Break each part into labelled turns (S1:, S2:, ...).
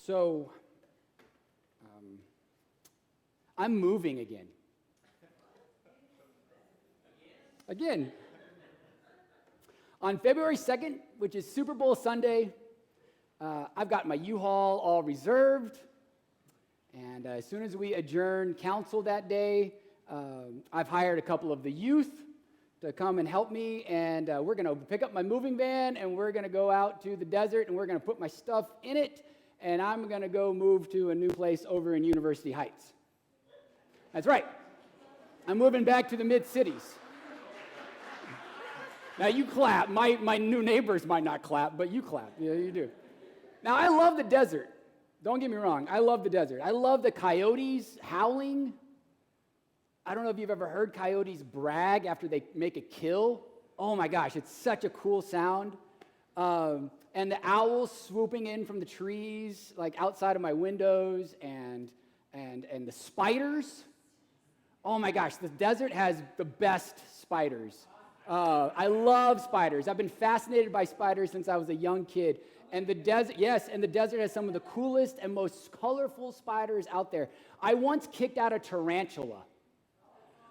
S1: So, I'm moving again. Again. On February 2nd, which is Super Bowl Sunday, I've got my U-Haul all reserved. And as soon as we adjourn council that day, I've hired a couple of the youth to come and help me. And we're going to pick up my moving van, and we're going to go out to the desert, and we're going to put my stuff in it. And I'm going to go move to a new place over in University Heights. That's right. I'm moving back to the mid-cities. Now, you clap. My new neighbors might not clap, but you clap. Yeah, you do. Now, I love the desert. Don't get me wrong. I love the desert. I love the coyotes howling. I don't know if you've ever heard coyotes brag after they make a kill. Oh, my gosh. It's such a cool sound. And the owls swooping in from the trees, like outside of my windows, and the spiders. Oh my gosh, the desert has the best spiders. I love spiders. I've been fascinated by spiders since I was a young kid. And the desert, yes, and the desert has some of the coolest and most colorful spiders out there. I once kicked out a tarantula.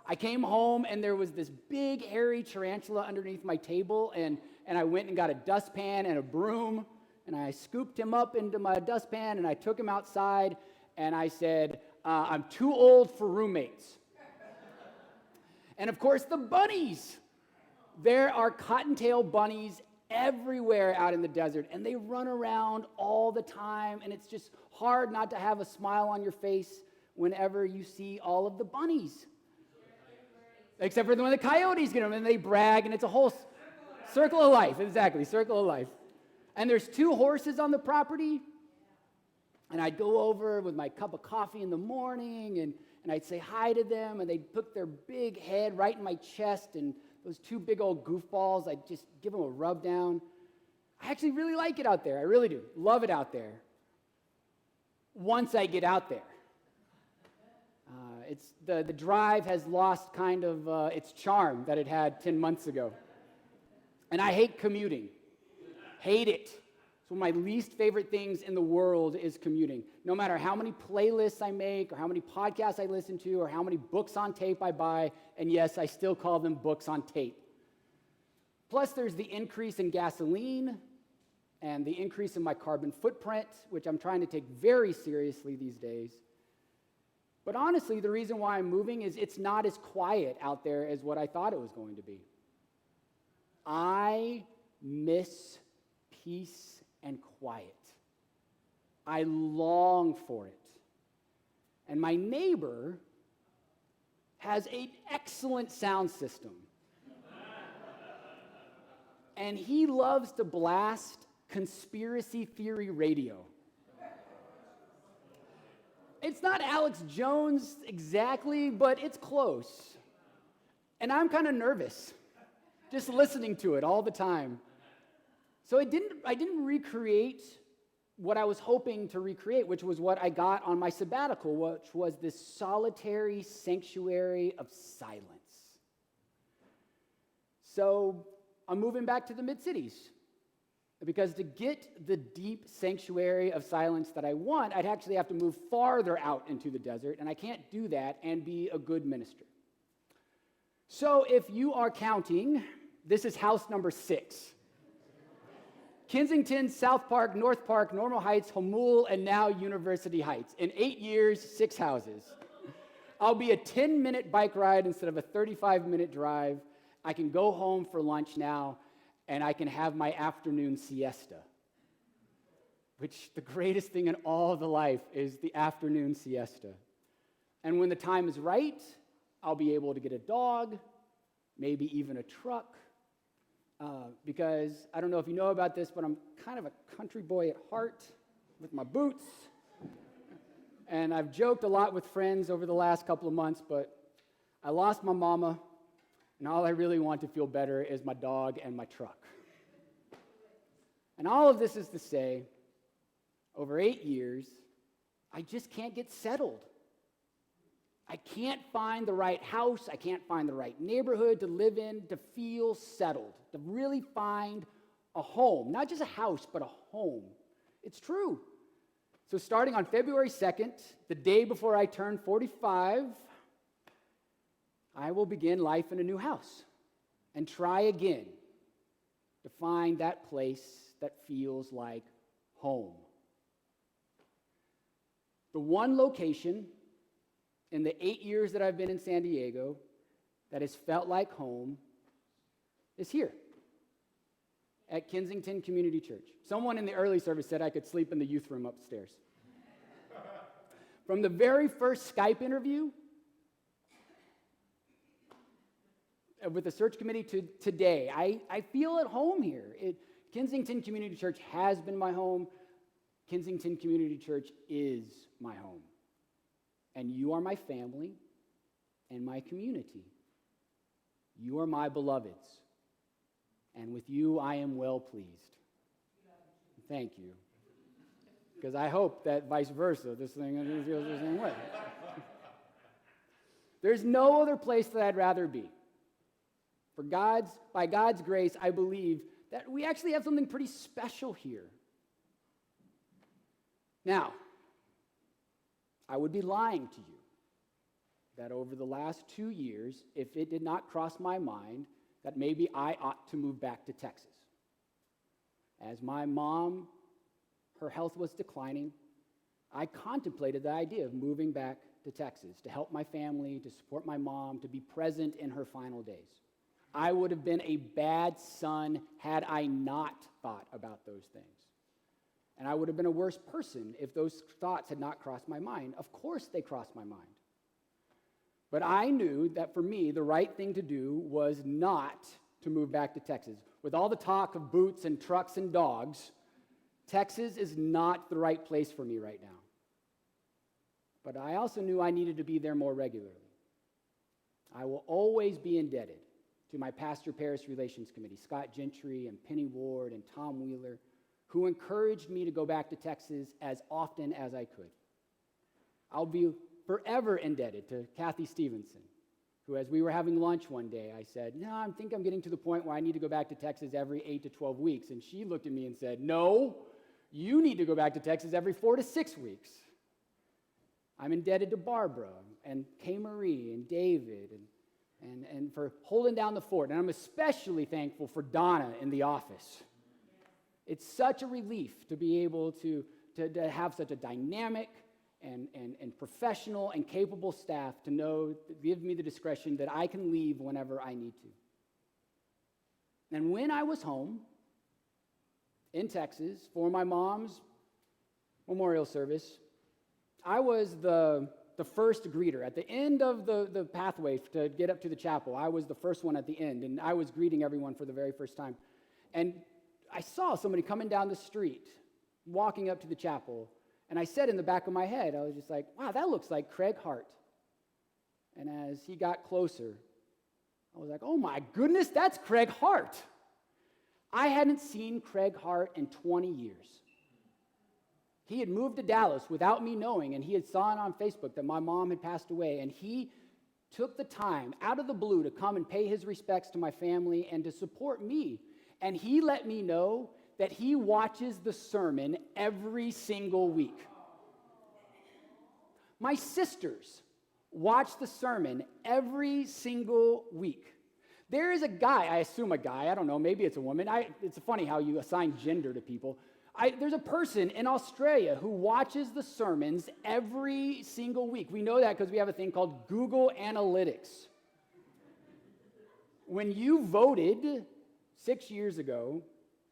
S1: I came home and there was this big hairy tarantula underneath my table, and I went and got a dustpan and a broom, and I scooped him up into my dustpan, and I took him outside, and I said, I'm too old for roommates. And of course, the bunnies. There are cottontail bunnies everywhere out in the desert, and they run around all the time, and it's just hard not to have a smile on your face whenever you see all of the bunnies. Except for when the coyotes get them, and they brag, and it's a whole circle of life. Exactly, circle of life. And there's 2 horses on the property, and I'd go over with my cup of coffee in the morning, and I'd say hi to them, and they'd put their big head right in my chest, and those 2 big old goofballs, I'd just give them a rub down. I actually really like it out there. I really do. Love it out there. Once I get out there. It's the drive has lost kind of its charm that it had 10 months ago. And I hate commuting. Hate it. It's one of my least favorite things in the world is commuting. No matter how many playlists I make, or how many podcasts I listen to, or how many books on tape I buy, and yes, I still call them books on tape. Plus, there's the increase in gasoline and the increase in my carbon footprint, which I'm trying to take very seriously these days. But honestly, the reason why I'm moving is it's not as quiet out there as what I thought it was going to be. I miss peace and quiet. I long for it. And my neighbor has an excellent sound system. And he loves to blast conspiracy theory radio. It's not Alex Jones exactly, but it's close. And I'm kind of nervous just listening to it all the time. So I didn't recreate what I was hoping to recreate, which was what I got on my sabbatical, which was this solitary sanctuary of silence. So I'm moving back to the mid-cities, because to get the deep sanctuary of silence that I want, I'd actually have to move farther out into the desert, and I can't do that and be a good minister. So if you are counting, this is house number 6. Kensington, South Park, North Park, Normal Heights, Hamul, and now University Heights. In 8 years, 6 houses. I'll be a 10-minute bike ride instead of a 35-minute drive. I can go home for lunch now, and I can have my afternoon siesta. Which the greatest thing in all the life is the afternoon siesta. And when the time is right, I'll be able to get a dog, maybe even a truck. Because I don't know if you know about this, but I'm kind of a country boy at heart with my boots. And I've joked a lot with friends over the last couple of months, but I lost my mama, and all I really want to feel better is my dog and my truck. And all of this is to say, over 8 years, I just can't get settled. I can't find the right house, I can't find the right neighborhood to live in, to feel settled, to really find a home. Not just a house, but a home. It's true. So starting on February 2nd, the day before I turn 45, I will begin life in a new house and try again to find that place that feels like home. The one location in the 8 years that I've been in San Diego that has felt like home is here at Kensington Community Church. Someone in the early service said I could sleep in the youth room upstairs. From the very first Skype interview with the search committee to today, I feel at home here. Kensington Community Church has been my home. Kensington Community Church is my home. And you are my family and my community. You are my beloveds. And with you, I am well pleased. Thank you. Because I hope that vice versa, this thing feels the same way. There's no other place that I'd rather be. By God's grace, I believe that we actually have something pretty special here. Now, I would be lying to you that over the last 2 years, if it did not cross my mind that maybe I ought to move back to Texas. As my mom, her health was declining, I contemplated the idea of moving back to Texas to help my family, to support my mom, to be present in her final days. I would have been a bad son had I not thought about those things. And I would have been a worse person if those thoughts had not crossed my mind. Of course they crossed my mind. But I knew that for me, the right thing to do was not to move back to Texas. With all the talk of boots and trucks and dogs, Texas is not the right place for me right now. But I also knew I needed to be there more regularly. I will always be indebted to my pastor-parish relations committee, Scott Gentry and Penny Ward and Tom Wheeler, who encouraged me to go back to Texas as often as I could. I'll be forever indebted to Kathy Stevenson, who, as we were having lunch one day, I said, no, I think I'm getting to the point where I need to go back to Texas every 8 to 12 weeks. And she looked at me and said, no, you need to go back to Texas every 4 to 6 weeks. I'm indebted to Barbara and Kay Marie and David and for holding down the fort. And I'm especially thankful for Donna in the office. It's such a relief to be able to have such a dynamic and professional and capable staff to know, to give me the discretion that I can leave whenever I need to. And when I was home in Texas for my mom's memorial service, I was the first greeter. At the end of the pathway to get up to the chapel, I was the first one at the end, and I was greeting everyone for the very first time. And I saw somebody coming down the street, walking up to the chapel, and I said in the back of my head, I was just like, wow, that looks like Craig Hart. And as he got closer, I was like, oh my goodness, that's Craig Hart. I hadn't seen Craig Hart in 20 years. He had moved to Dallas without me knowing, and he had saw it on Facebook that my mom had passed away, and he took the time out of the blue to come and pay his respects to my family and to support me. And he let me know that he watches the sermon every single week. My sisters watch the sermon every single week. There is a guy, I assume a guy, I don't know, maybe it's a woman. It's funny how you assign gender to people. There's a person in Australia who watches the sermons every single week. We know that because we have a thing called Google Analytics. When you voted 6 years ago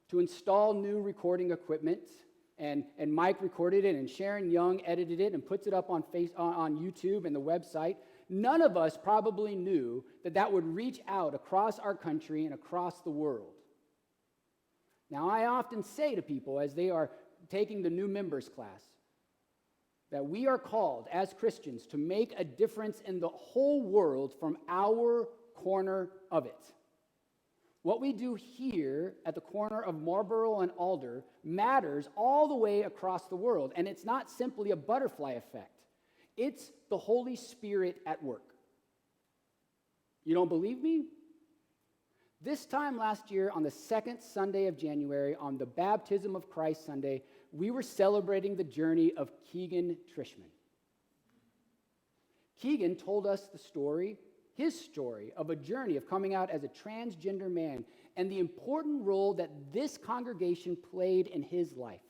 S1: to install new recording equipment, and Mike recorded it, and Sharon Young edited it and puts it up on YouTube and the website, none of us probably knew that would reach out across our country and across the world. Now, I often say to people as they are taking the new members class that we are called as Christians to make a difference in the whole world from our corner of it. What we do here at the corner of Marlborough and Alder matters all the way across the world, and it's not simply a butterfly effect. It's the Holy Spirit at work. You don't believe me? This time last year, on the second Sunday of January, on the Baptism of Christ Sunday, we were celebrating the journey of Keegan Trishman. Keegan told us his story of a journey of coming out as a transgender man and the important role that this congregation played in his life.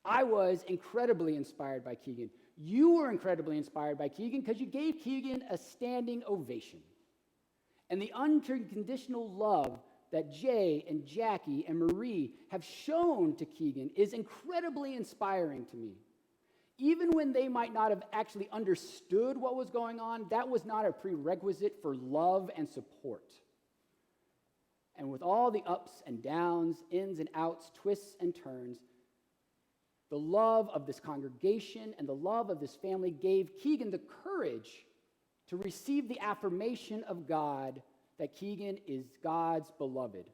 S1: I was incredibly inspired by Keegan. You were incredibly inspired by Keegan because you gave Keegan a standing ovation. And the unconditional love that Jay and Jackie and Marie have shown to Keegan is incredibly inspiring to me. Even when they might not have actually understood what was going on, that was not a prerequisite for love and support. And with all the ups and downs, ins and outs, twists and turns, the love of this congregation and the love of this family gave Keegan the courage to receive the affirmation of God that Keegan is God's beloved.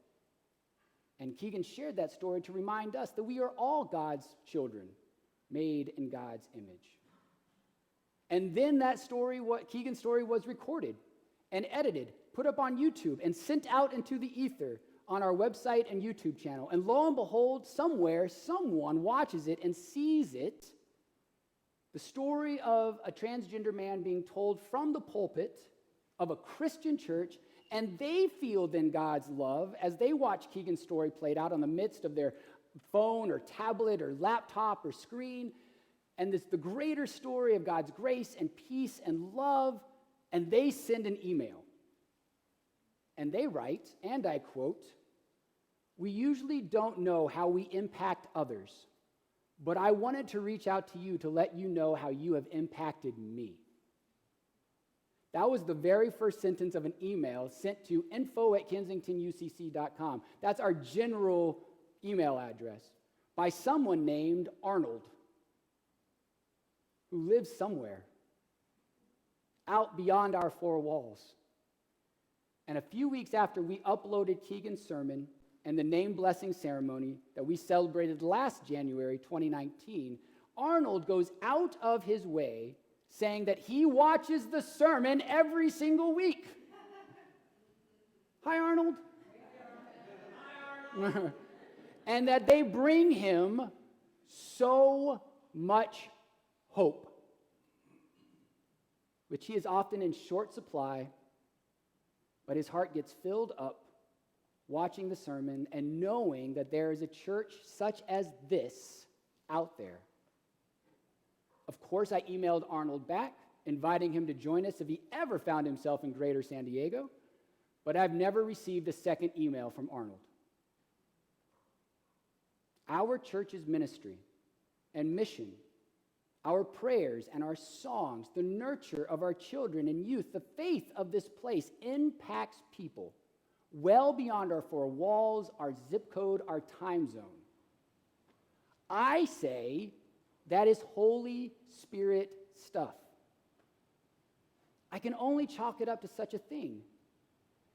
S1: And Keegan shared that story to remind us that we are all God's children, made in God's image. And then Keegan's story was recorded and edited, put up on YouTube, and sent out into the ether on our website and YouTube channel. And lo and behold, somewhere, someone watches it and sees it, the story of a transgender man being told from the pulpit of a Christian church, and they feel then God's love as they watch Keegan's story played out on the midst of their phone or tablet or laptop or screen, and the greater story of God's grace and peace and love, and they send an email. And they write, and I quote, "We usually don't know how we impact others, but I wanted to reach out to you to let you know how you have impacted me." That was the very first sentence of an email sent to info@kensingtonucc.com. That's our general email address, by someone named Arnold, who lives somewhere out beyond our four walls. And a few weeks after we uploaded Keegan's sermon and the name blessing ceremony that we celebrated last January 2019, Arnold goes out of his way saying that he watches the sermon every single week. Hi, Arnold. Hi, Arnold. And that they bring him so much hope, which he is often in short supply, but his heart gets filled up watching the sermon and knowing that there is a church such as this out there. Of course, I emailed Arnold back, inviting him to join us if he ever found himself in Greater San Diego, but I've never received a second email from Arnold. Our church's ministry and mission, our prayers and our songs, the nurture of our children and youth, the faith of this place impacts people well beyond our four walls, our zip code, our time zone. I say that is Holy Spirit stuff. I can only chalk it up to such a thing.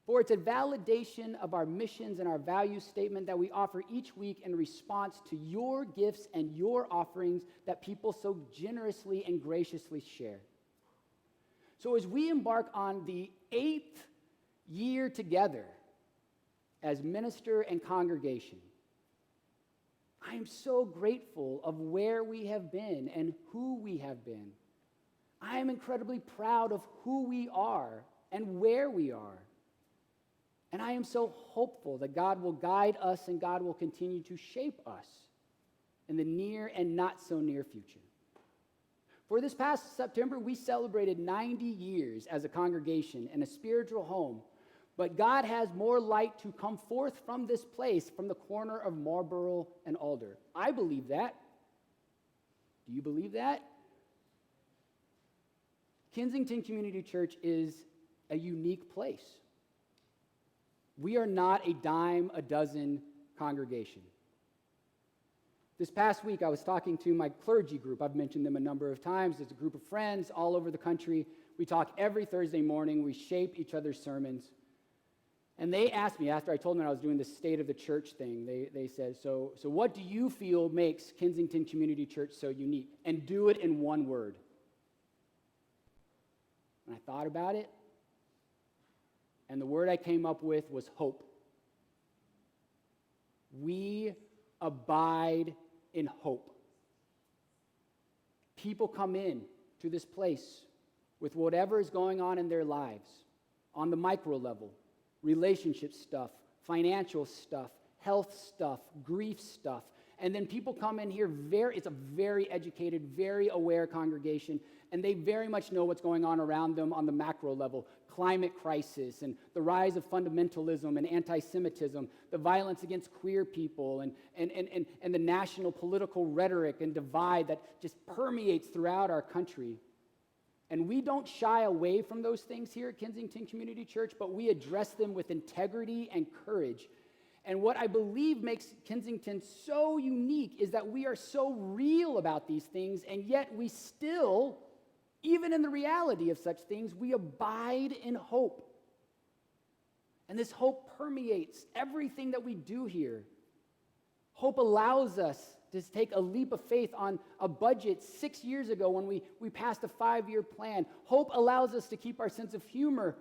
S1: For it's a validation of our missions and our value statement that we offer each week in response to your gifts and your offerings that people so generously and graciously share. So as we embark on the 8th year together as minister and congregation, I am so grateful of where we have been and who we have been. I am incredibly proud of who we are and where we are. And I am so hopeful that God will guide us and God will continue to shape us in the near and not so near future. For this past September, we celebrated 90 years as a congregation and a spiritual home, but God has more light to come forth from this place, from the corner of Marlborough and Alder. I believe that. Do you believe that? Kensington Community Church is a unique place. We are not a dime a dozen congregation. This past week, I was talking to my clergy group. I've mentioned them a number of times. It's a group of friends all over the country. We talk every Thursday morning. We shape each other's sermons. And they asked me, after I told them I was doing this State of the Church thing, they said, so what do you feel makes Kensington Community Church so unique? And do it in one word. And I thought about it. And the word I came up with was hope. We abide in hope. People come in to this place with whatever is going on in their lives, on the micro level, relationship stuff, financial stuff, health stuff, grief stuff. And then people come in here, it's a very educated, very aware congregation, and they very much know what's going on around them on the macro level. Climate crisis and the rise of fundamentalism and anti-Semitism, the violence against queer people and the national political rhetoric and divide that just permeates throughout our country. And we don't shy away from those things here at Kensington Community Church, but we address them with integrity and courage. And what I believe makes Kensington so unique is that we are so real about these things, and yet we still, even in the reality of such things, we abide in hope. And this hope permeates everything that we do here. Hope allows us to take a leap of faith on a budget 6 years ago when we passed a 5-year plan. Hope allows us to keep our sense of humor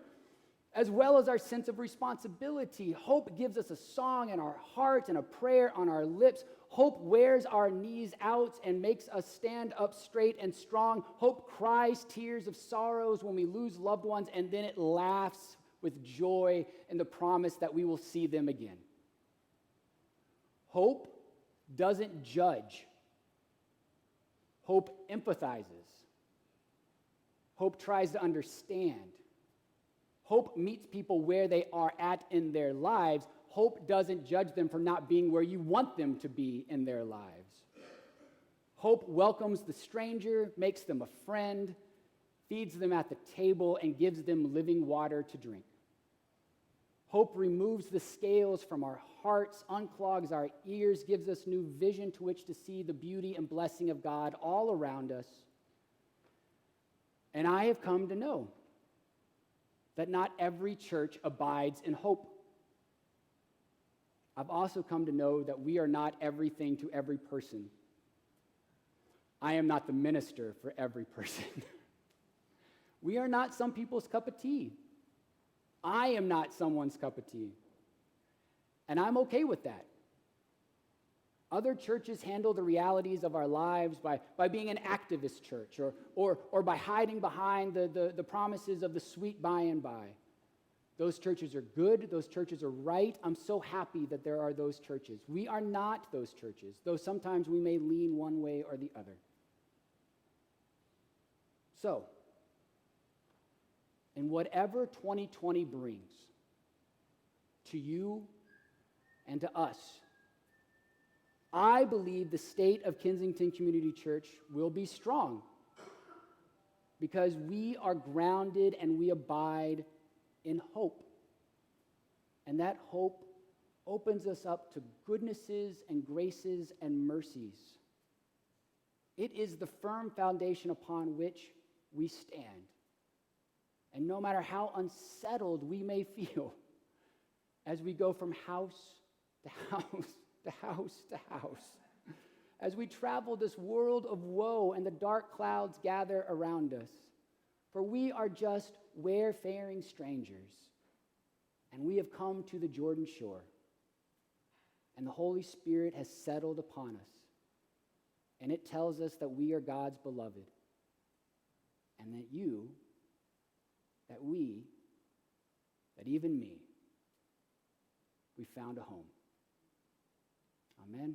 S1: as well as our sense of responsibility. Hope gives us a song in our heart and a prayer on our lips. Hope wears our knees out and makes us stand up straight and strong. Hope cries tears of sorrows when we lose loved ones, and then it laughs with joy in the promise that we will see them again. Hope doesn't judge. Hope empathizes. Hope tries to understand. Hope meets people where they are at in their lives. Hope doesn't judge them for not being where you want them to be in their lives. Hope welcomes the stranger, makes them a friend, feeds them at the table, and gives them living water to drink. Hope removes the scales from our hearts, unclogs our ears, gives us new vision to which to see the beauty and blessing of God all around us. And I have come to know that not every church abides in hope. I've also come to know that we are not everything to every person. I am not the minister for every person. We are not some people's cup of tea. I am not someone's cup of tea. And I'm okay with that. Other churches handle the realities of our lives by being an activist church or by hiding behind the promises of the sweet by and by. Those churches are good. Those churches are right. I'm so happy that there are those churches. We are not those churches, though sometimes we may lean one way or the other. So, in whatever 2020 brings to you and to us, I believe the state of Kensington Community Church will be strong because we are grounded and we abide in hope. And that hope opens us up to goodnesses and graces and mercies. It is the firm foundation upon which we stand. And no matter how unsettled we may feel as we go from house to house to house to house, as we travel this world of woe and the dark clouds gather around us, for we are just wayfaring strangers, and we have come to the Jordan shore, and the Holy Spirit has settled upon us, and it tells us that we are God's beloved, and that you, that we, that even me, we found a home. Amen.